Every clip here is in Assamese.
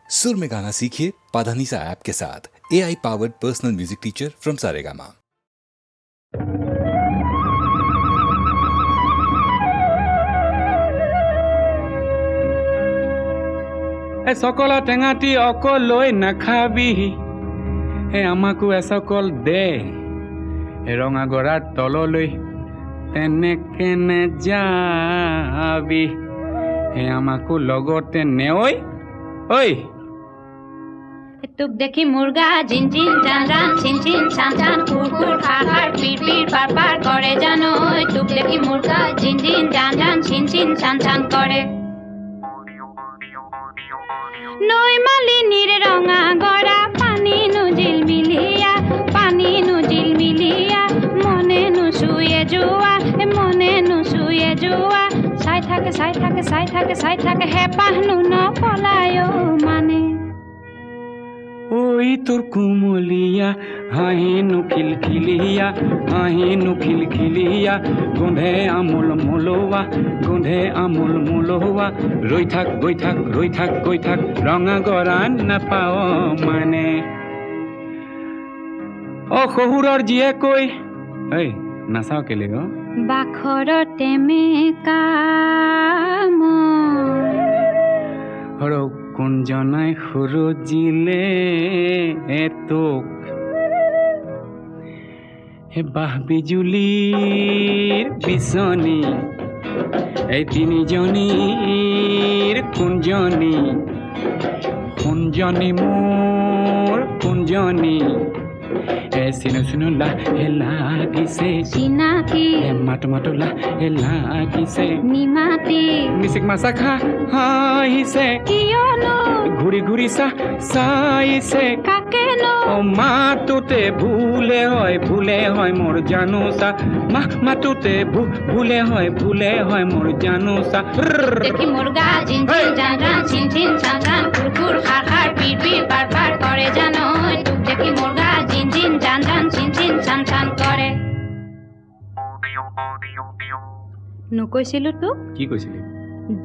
सुर में गाना सीखिए पाधानीसा ऐप के साथ। AI powered personal music teacher from Saregama. সকল টেঙাটি অকলৈ নাখাবি আমাকো এসকল দে ৰঙা গৰাৰ তললৈ তেনেকে নেযাবি আমাকো লগতে নেঐ ঐ তোক দেখি মুৰ্গা জিন জিন জান জান চিন চিন চান চান কুৰ কুৰ খাৰ খাৰ পিৰ পিৰ পাৰ পাৰ কৰে জানো তোক দেখি মুৰ্গা জিন জিন জান জান চিন চিন চান চান কৰে নৈ মালিনীৰ ৰঙা গৰা পানী নুজিল মিলিয়া মনে নুচুয়ে যোৱা চাই থাকে হেঁপাহনো নপলায় মানে ঐ তোৰ কুমলীয়া হাঁহিনো খিলখিলিয়া গোন্ধে আমোল মোলোৱা ৰৈ থাক গৈ থাক ৰঙা গৰা নাপাও মানে শহুৰৰ জীয়ে কৈ ঐ নাচাও কেলে গো বাখৰতে মেকাম হৰক কোনজনাই সুৰজিলে তোক হে বাহ বিজুলীৰ বিচনী এই তিনিজনীৰ কোনজনী মোৰ কোনজনী চিনো লাগিছে চিনাকি মাতো লাগিছে নিমাতি মিচিক মাছা খা হাঁহিছে কিয়নো ঘূৰি চাইছে কাকেনো মাতোতে ভুলে হয় মোৰ জানোচা মাতোতে ভুলে হয় মোৰ জানোচা দেখি মুৰ্গা জিন জিন জান জান চিন চিন চান চান কুৰ কুৰ খাৰ খাৰ পিৰ পিৰ পাৰ পাৰ কৰে জানো তোক দেখি মুৰ্গা জিন জিন জান জান চিন চিন চান চান কৰে নকৈছিলো তোক কি কৈছিলি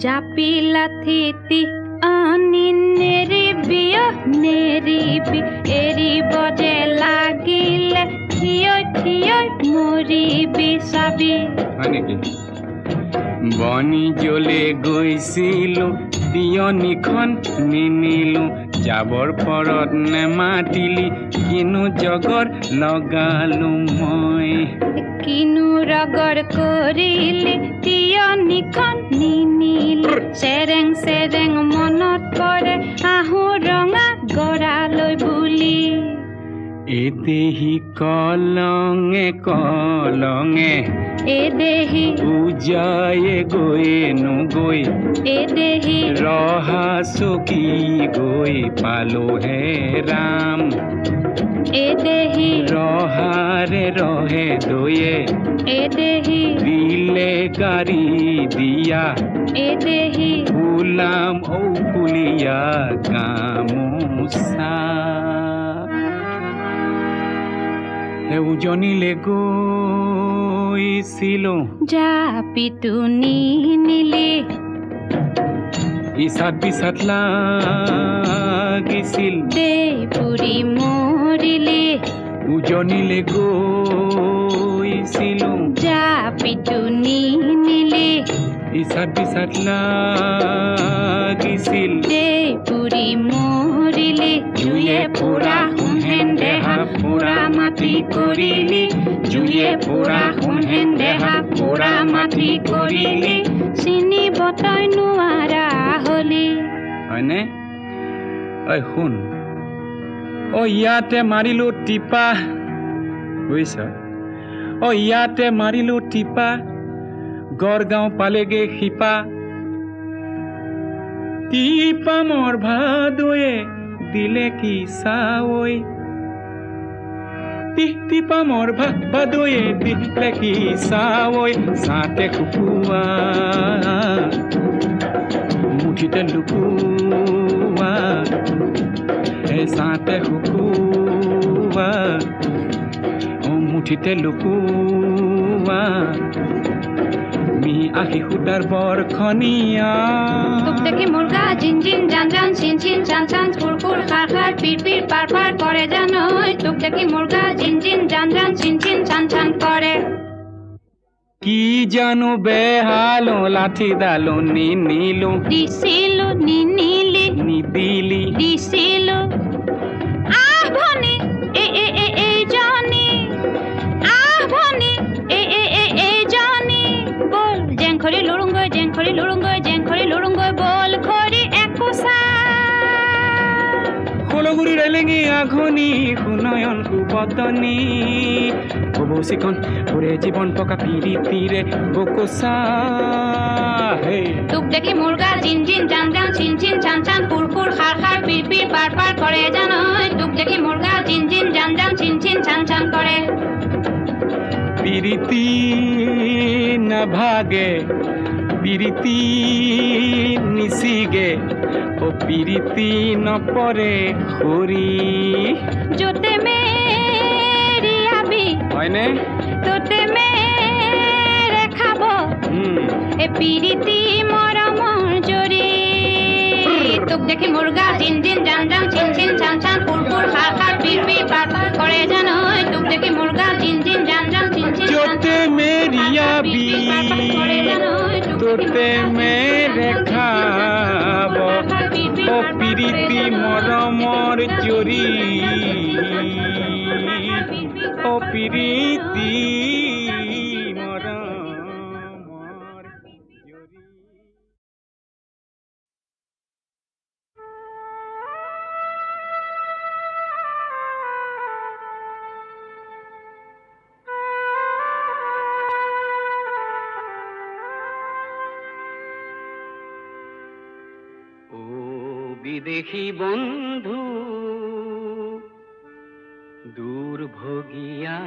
জাপি লাথিতি আনি নেৰিবি এৰিব যে লাগিলে থিয় মৰিবি চাবি হয় নেকি বনি জ্বলে গৈছিলো তিয়নিখন নিনিলো যাবৰ পৰত নেমাতিলি কিনো জগৰ লগালো মই কিনো ৰগৰ কৰিলি তিয়নিখন নিনিলি চেৰেং মনত পৰে আহো ৰঙা গৰালৈ বুলি এদেহি কলঙে এদেহি উজায়ে গৈ এদেহি ৰহা চকী গৈ পালো হে ৰাম এদেহি ৰহাৰে ৰহে দয়ে এদেহি দিলে গাড়ী দিয়া এদেহি ফুলাম ফুলিয়া গামোচা উজনিলে গৈছিলো জাপিটো নিনিলি ইচাত বিচাত লাগিছিল দেই পুৰি মৰিলি উজনিলে গৈছিলো জাপিটো নিনিলি ইচাত বিচাত লাগিছিল দেই পুৰি মৰিলি জুয়ে পুৰা সোণহেন দেহা পুৰা মাটি কৰিলি জুয়ে পুৰা সোণহেন দেহা পুৰা মাটি কৰিলি চিনিব তই নোৱাৰা হলি হয়নে ঐ শুন ইয়াতে মাৰিলো টিপা বুজিছ ইয়াতে মাৰিলো টিপা গড়গাঁও পালেগে শিপা টিপা মোৰ ভাদয়ে দিলে কি চাৱৈ টিপা মোৰ ভাদয়ে দিলে কি চাৱৈ চাতে শুকুৱা মুঠিতে লুকুৱা চাতে শুকুৱা মুঠিতে লুকুৱা মি আহি সুদার বরখনিয়া তোক দেখি মুর্গা জিন জিন জান জান চিন চিন চান চান পিট পিট পার পার করে যেন টুকটাকি মুরগা ঝিনঝিন জান জান ছিনছিন ছান ছান করে কি জানো বেহালো লাঠি দালো নিলো দিছিল নিনিলি নিদিলি দিছিল আহ ভনি এ এ এ এ জানি আহ ভনি এ এ এ এ জানি বল জেংখরি লুরুঙ্গই জেংখরি লুরুঙ্গই জেংখরি লুরুঙ্গই বল খরি একুসা কলগুড়ি রেলেঙি আঘনি সুনয়ন সুবদনী ববৌচিখন ওরে জীবন পকা পিৰিতিৰে বকোচা হে টুকটাকি মুরগা ঝিনঝিন জান জান ছিনছিন ছান ছান ফুর ফুর খার খার পিট পিট পার পার করে জানো টুকটাকি মুরগা ঝিনঝিন জান জান ছিনছিন ছান ছান করে পিৰিতি নাভাগে পিৰিতি নিচিগে ও পিৰিতি নপৰে হৰি জোতে মেরি আবি হয়নে তোতে মেরে খাব এ পিরিতি মরমর জরি তোক দেখি মুরগা ঝিনঝিন জান জান ছিনছিন ছান ছান ফুল ফুল খার খার পিট পিট পার পার করে জানো তোক দেখি মুরগা ঝিনঝিন জান জান ছিনছিন জোতে মেরিয়াবি তোতে মেরে খাব ও পিরিতি মরমর জরি ও পিরিতি মরমর জরি ও বিদেশী বন্ধু দুর্ভোগিয়া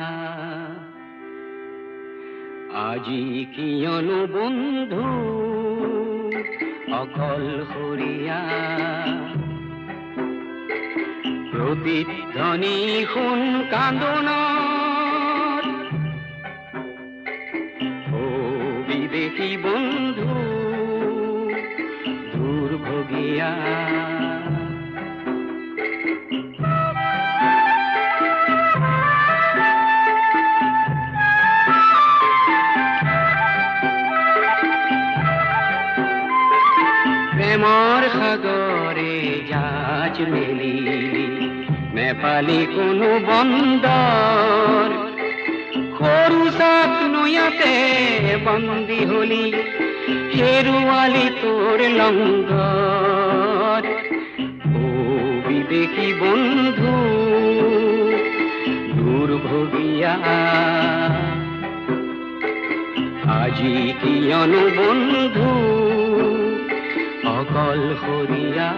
আজি কিয়নো বন্ধু অকলশৰীয়া প্ৰতিধ্বনি শুন কান্দোনৰ ও বিদেশী বন্ধু দুৰ্ভোগিয়া প্ৰেমৰ সাগৰে জাজ মেলিলি নেপালী কোনো বন্দৰ সৰু চাক নৈয়াতে বন্দী হলি হেৰুৱালি তোৰ লংঘৰ ও বিদেশী বন্ধু দুৰ্ভোগিয়া আজি কিয়নো বন্ধু অকলশৰীয়া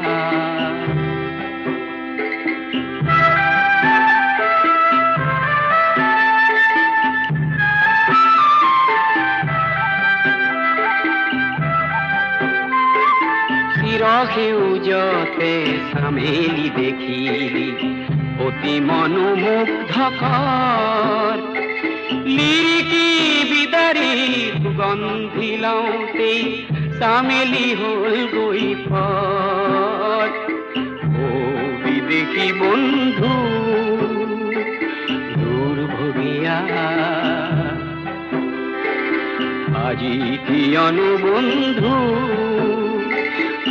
চিৰসেউজতে চামেলি দেখিলি অতি মনোমুগ্ধকৰ লিৰিকি বিদাৰি সুগন্ধি লওঁতেই চামেলি হল গৈ পৰ ও বিদেশী বন্ধু দুৰ্ভোগিয়া আজি কিয়নো বন্ধু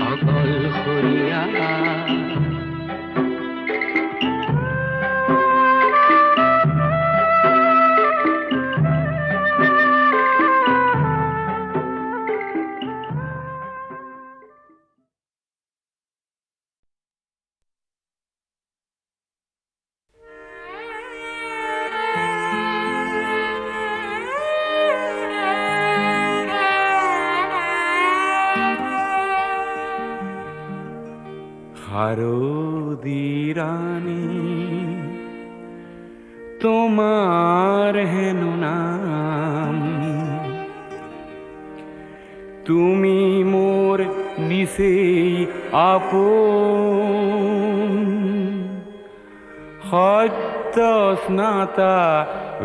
অকলশৰীয়া হারদি রানী তোমার হেন নাম তুমি মোর নিশেই আপন সত্য স্নাতা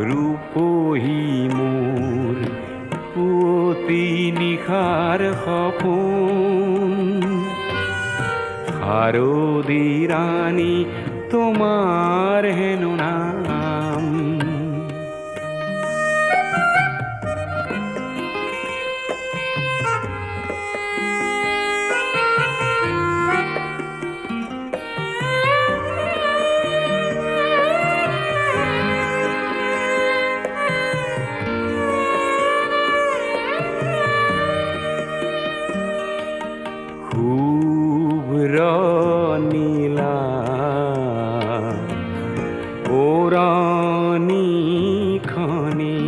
রূপহী মোর পুতি নিশার সপোন শারদী রানী তোমার হেন নাম। খুব নীলা ওরানি খনি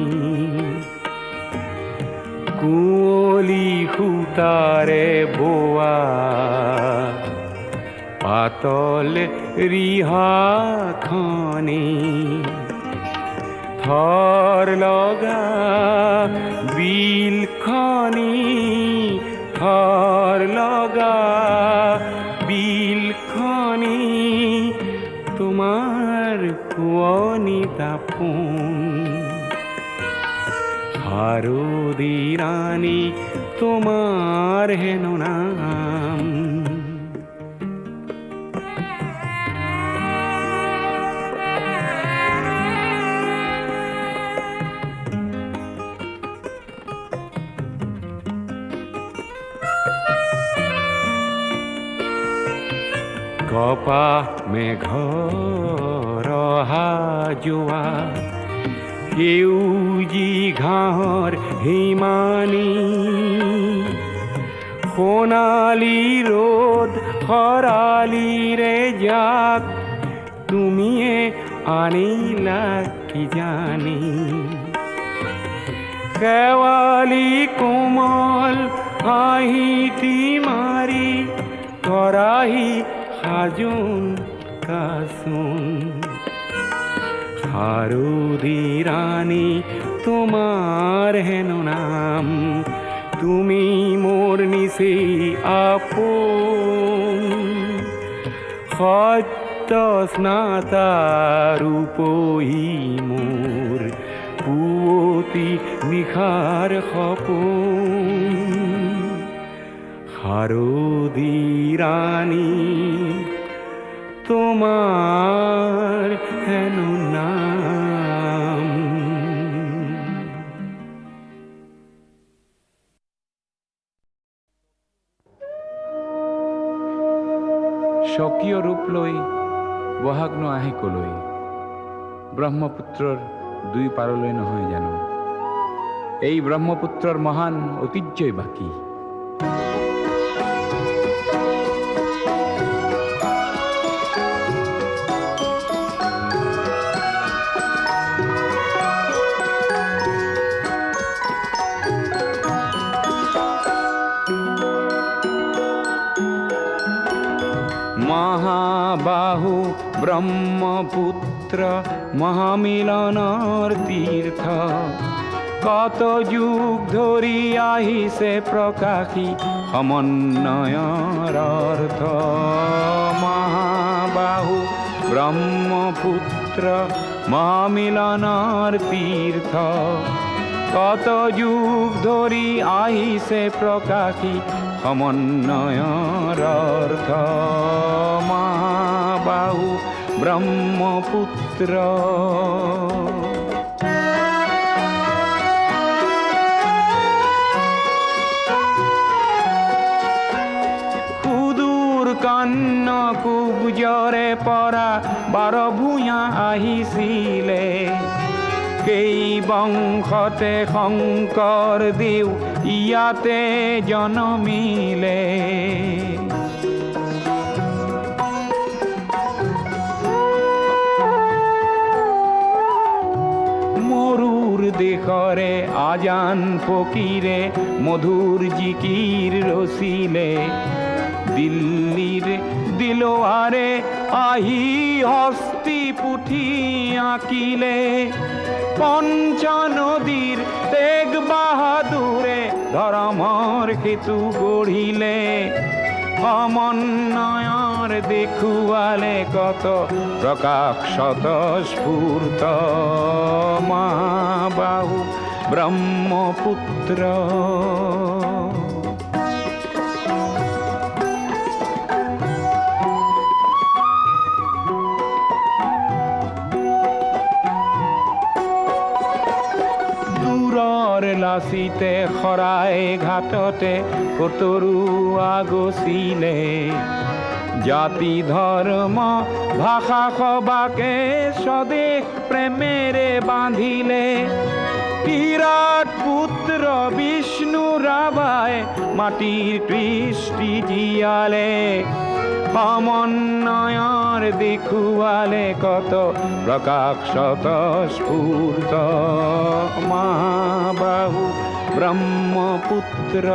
কুঁৱলী সূতাৰে বোৱা পাতল ৰিহাখনি থৰ লগা বিলখনি থৰ লগা বিলখনি তোমাৰ শুৱনি দাপোন শাৰদী ৰাণী তোমাৰ হেন নাম। কপাহ মেঘৰ অহা যোৱা সেউজী ঘাঁহৰ হিমানী সোণালী ৰ'দ খৰালিৰে যাক তুমিয়ে আনিলা কিজানি শেৱালি কোমল হাঁহিটি মাৰি কৰাহি সাজোন কাচোন শাৰদী ৰাণী তোমাৰ হেন নাম। তুমি মোৰ নিচেই আপোন সত্য স্নাতা ৰূপহী মোৰ পুৱতি নিশাৰ সপোন শাৰদী ৰাণী তোমাৰ হেন নাম। স্বকীয় ৰূপ লৈ বহাগনো আহে কলৈ ব্ৰহ্মপুত্ৰৰ দুই পাৰলৈ নহয় জানো এই ব্ৰহ্মপুত্ৰৰ মহান ঐতিহ্যই বাকী। মহাবাহু ব্ৰহ্মপুত্ৰ মহামিলনৰ তীৰ্থ কত যুগ ধৰি আহিছে প্ৰকাশী সমন্বয়ৰ অৰ্থ। মহাবাহু ব্ৰহ্মপুত্ৰ মহামিলনৰ তীৰ্থ কত যুগ ধৰি আহিছে প্ৰকাশী সমন্বয়ৰ অৰ্থ। মহাবাহু ব্ৰহ্মপুত্ৰ সুদূৰ কন্যকুব্জৰে পৰা বাৰ ভূঞা আহিছিলে কেই বংশতে শংকৰদেৱ ইয়াতে জনমিলে। মৰুৰ দেশৰে আজান ফকীৰে মধুৰ জিকিৰ ৰচিলে দিল্লীৰ দিলৱাৰে আহি হস্তি পুথি আঁকিলে। পঞ্চ নদীৰ তেগ বাহাদুৰে ধৰ্মৰ সেতু গঢ়িলে সমন্বয়ৰ দেখুৱালে কত প্ৰকাশ স্বতঃস্ফূৰ্ত। মহাবাহু ব্ৰহ্মপুত্ৰ বাচিতে শৰাই ঘাটতে কতৰুৱা গছিলে জাতি ধৰ্ম ভাষা সবাকে স্বদেশ প্ৰেমেৰে বান্ধিলে বিৰাট পুত্ৰ বিষ্ণু ৰাভাই মাটিৰ কৃষ্টি জীয়ালে সমন্বয়ৰ দেখুৱালে কত প্ৰকাশ স্ফূৰ্ত মহাবাহু ব্ৰহ্মপুত্ৰ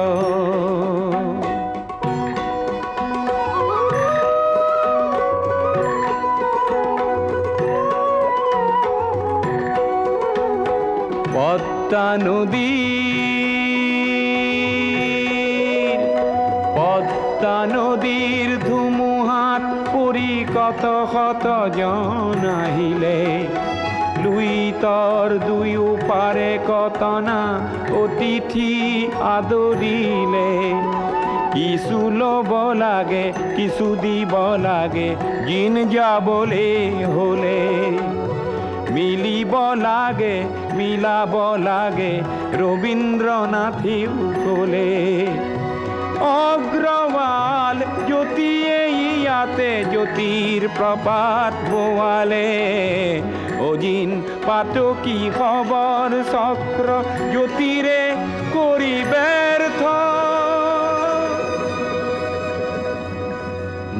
পদ্মা নদীৰ ধুমুহাত পৰি কত শত জন আহিলে লুইতৰ দুয়ো পাৰে কতনা অতিথি আদৰিলে কিছু ল'ব লাগে কিছু দিব লাগে জিন যাবলে হলে মিলিব লাগে মিলাব লাগে ৰবীন্দ্ৰনাথেও ক'লে অগ্ৰৱাল জ্যোতিয়ে ইয়াতে জ্যোতিৰ প্ৰপাত বোৱালে অজিন পাতকী খবৰ চক্ৰ জ্যোতিৰে কৰি ব্যৰ্থ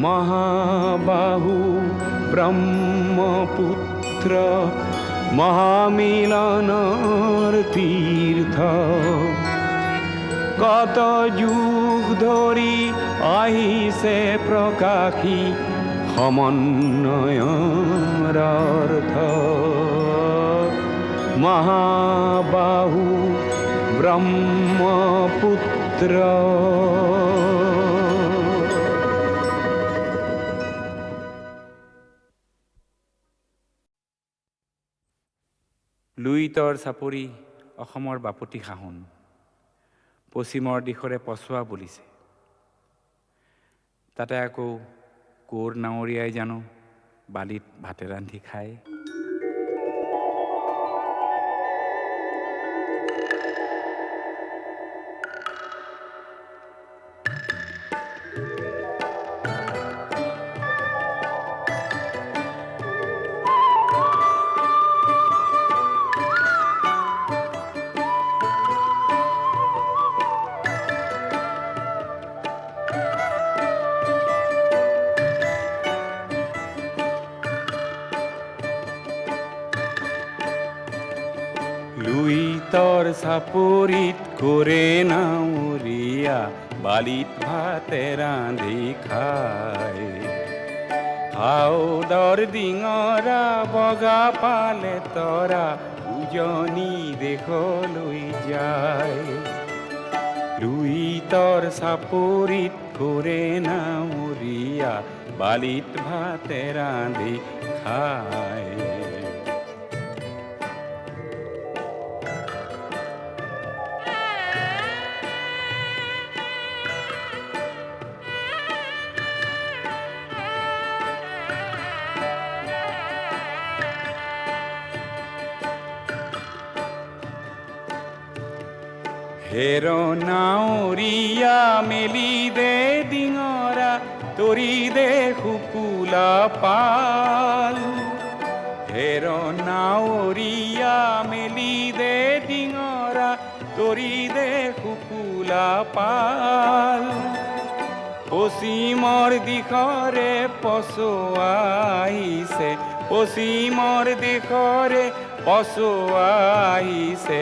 মহাবাহু ব্ৰহ্মপুত্ৰ মহামিলনৰ তীৰ্থ কত যুগ ধৰি আহিছে প্ৰকাশী সমন্বয়ৰ অৰ্থ মহাবাহু ব্ৰহ্মপুত্ৰ লুইতৰ চাপৰি অসমৰ বাপতি সাহোন পশ্চিমৰ দিশৰে পছোৱা বুলিছে তাতে আকৌ কোৰ নাৱৰীয়াই জানো বালিত ভাতে ৰান্ধি খায় লুইতৰ চাপৰিত কৰে নাৱৰীয়া বালিত ভাতে ৰান্ধি খায় হাওদৰ ডিঙৰা বগা পালে তৰা উজনি দেশলৈ যায় লুইতৰ চাপৰিত কৰে নাৱৰীয়া বালিত ভাতে ৰান্ধি খায় হেৰ নাৱৰীয়া মেলি দে ডিঙৰা তৰি দে শুকুলা পাল হেৰ নাৱৰীয়া মেলি দে ডিঙৰা তৰি দে শুকুলা পাল পশ্চিমৰ দিশৰে পছোৱা আহিছে পশ্চিমৰ দিশৰে পছোৱা আহিছে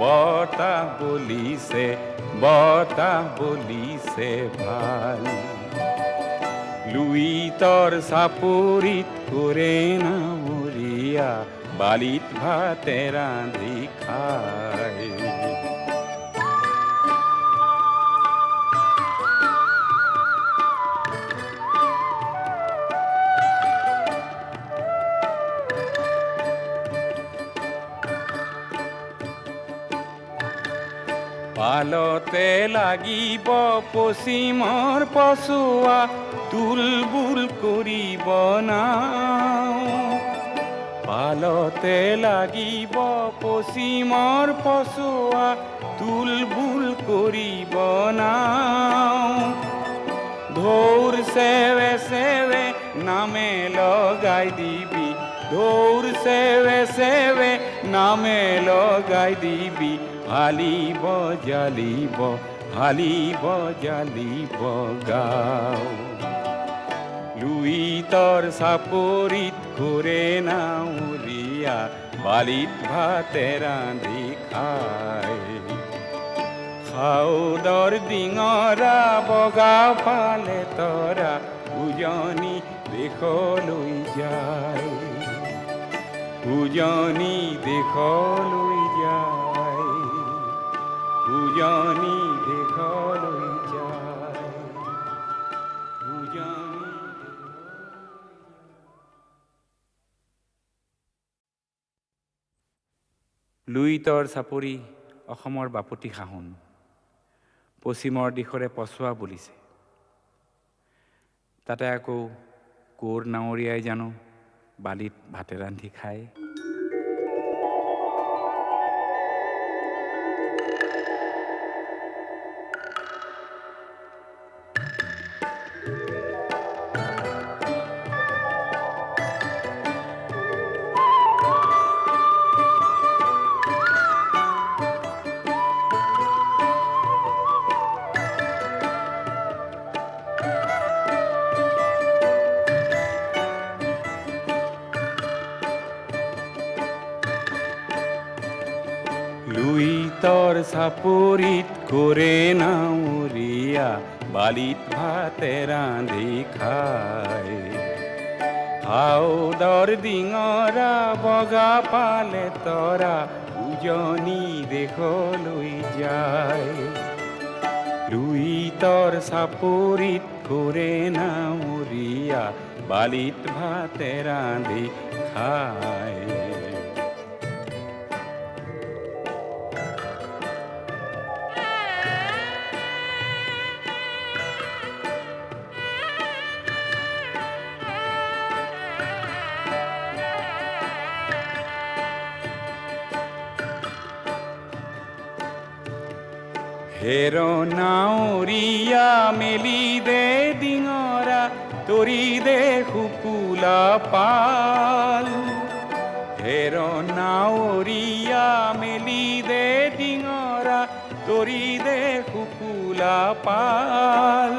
বতাহ বলিছে ভাল লুইতৰ চাপৰিত কৰে নাৱৰীয়া বালিত ভাতে ৰান্ধি খায় পালতে লাগিব পশ্চিমৰ পছোৱা তুলবুল কৰিব নাও পালতে লাগিব পশ্চিমৰ পছোৱা তুলবুল কৰিব নাও ঢৌৰ চেৱে চেৱে নামে লগাই দিবি ঢৌৰ চেৱে চেৱে নামে লগাই দিবি হালিব জালিব গাও লুইতৰ চাপৰিত ঘূৰে নাৱৰীয়া বালিত ভাতে ৰান্ধি খায় খাউদৰ ডিঙৰা বগা পালে তৰা উজনি দেশলৈ যায় উজনি দেশলৈ যায় উজনি দেশলৈ যায় উজনি লুইতৰ চাপৰি অসমৰ বাপতি সাহোন পশ্চিমৰ দিশৰে পছোৱা বুলিছে তাতে আকৌ কোৰ নাৱৰীয়াই জানো বালিত ভাতে ৰান্ধি খায় লুইতৰ চাপৰিত কৰে নাৱৰীয়া বালিত ভাতে ৰান্ধি খায় হাউদৰ ডিঙৰা বগা পালে তৰা উজনি দেশলৈ যায় লুইতৰ চাপৰিত কৰে নাৱৰীয়া বালিত ভাতে ৰান্ধি খায় হেৰ নাৱৰীয়া মেলি দে ডিঙৰা তৰি দে শুকুলা পাল হেৰ নাৱৰীয়া মেলি দে ডিঙৰা তৰি দে শুকুলা পাল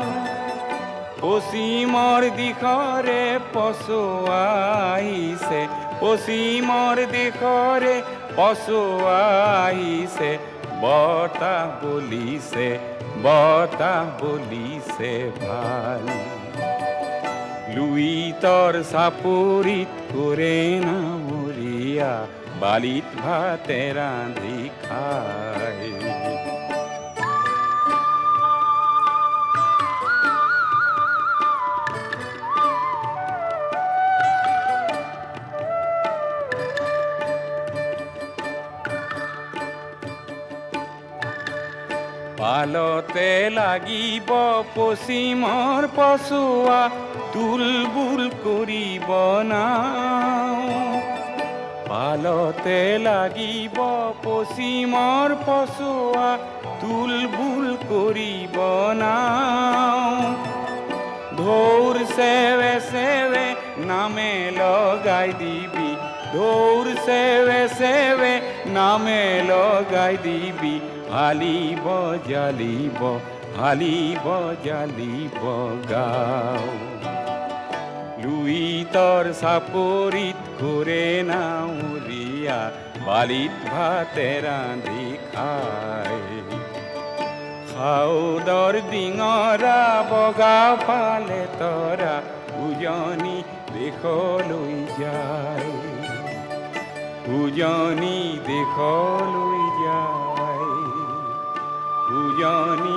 পশ্চিমৰ দিশৰে পছোৱা আহিছে পশ্চিমৰ দিশৰে পছোৱা আহিছে বতাহ বলিছে ভাল লুইতৰ চাপৰিত কৰে নাৱৰীয়া বালিত ভাতে ৰান্ধি খায় পালতে লাগিব পশ্চিমৰ পছোৱা তুলবুল কৰিব নাও পালতে লাগিব পশ্চিমৰ পছোৱা তুলবুল কৰিব নাও ঢৌৰ চেৱে চেৱে নামে লগাই দিবি ঢৌৰ চেৱে চেৱে নামে লগাই দিবি হালিব জালিব গাও লুইতৰ চাপৰিত ঘূৰে নাৱৰীয়া বালিত ভাতে ৰান্ধি খায় খাউদৰ ডিঙৰা বগা পালে তৰা উজনি দেশলৈ যায় উজনি দেশলৈ যায় উজনি